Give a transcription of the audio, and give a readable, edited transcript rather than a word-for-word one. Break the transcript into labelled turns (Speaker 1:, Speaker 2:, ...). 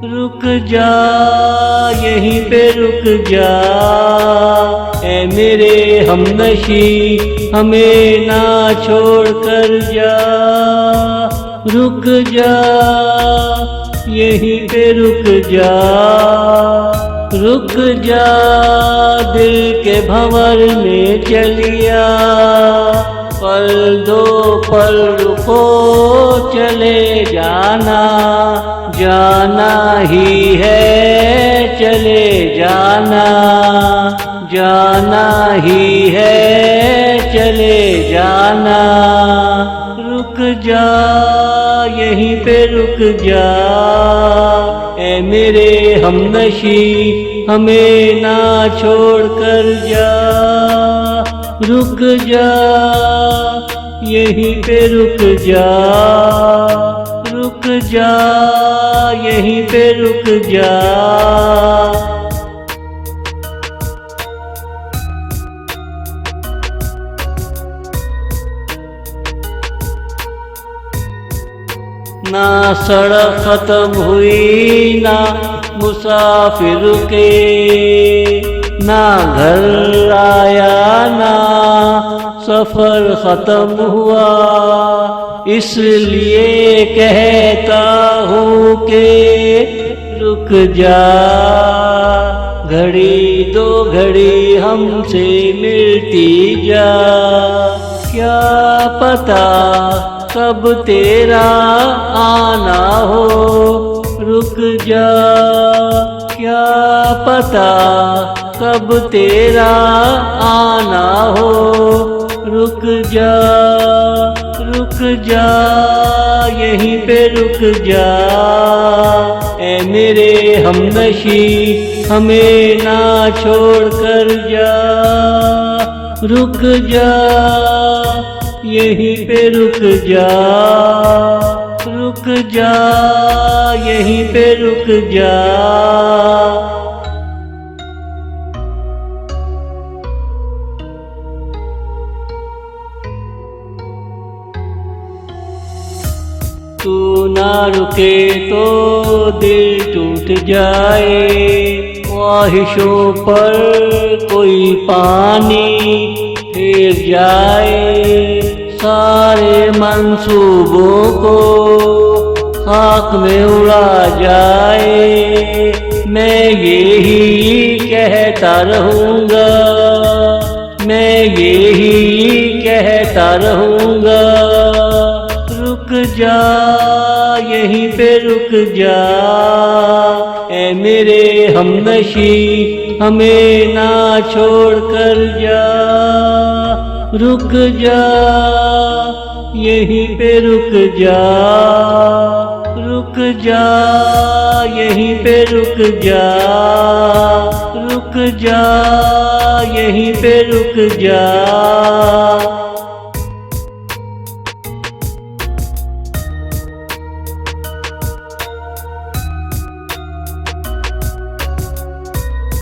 Speaker 1: रुक जा यहीं पे रुक जा, ऐ मेरे हमनशी हमें ना छोड़ कर जा। रुक जा यहीं पे रुक जा, रुक जा दिल के भंवर में चलिया। पल दो पल रुको चले जाना, जाना ही है चले जाना, जाना ही है चले जाना। रुक जा यहीं पे रुक जा, ऐ मेरे हमनशी हमें ना छोड़ कर जा। रुक जा यहीं पे रुक जा, रुक जा यहीं पे रुक जा। ना सड़क खत्म हुई ना मुसाफिर के, ना घर आया ना सफर खत्म हुआ। इसलिए कहता हूँ कि रुक जा, घड़ी दो घड़ी हमसे मिलती जा। क्या पता कब तेरा आना हो, रुक जा। क्या पता कब तेरा आना हो, रुक जा। रुक जा यहीं पे रुक जा, ऐ मेरे हमनशी हमें ना छोड़ कर जा। रुक जा यहीं पे रुक जा, रुक जा यहीं पे रुक जा। तू ना रुके तो दिल टूट जाए, ख्वाहिशों पर कोई पानी फिर जाए। सारे मंसूबों को खाक में उड़ा जाए। मैं यही कहता रहूँगा, मैं यही कहता रहूँगा। रुक जा यहीं पे रुक जा, ऐ मेरे हमनशी हमें ना छोड़ कर जा। रुक जा यहीं पे रुक जा, रुक जा यहीं पे रुक जा, रुक जा यहीं पे रुक जा।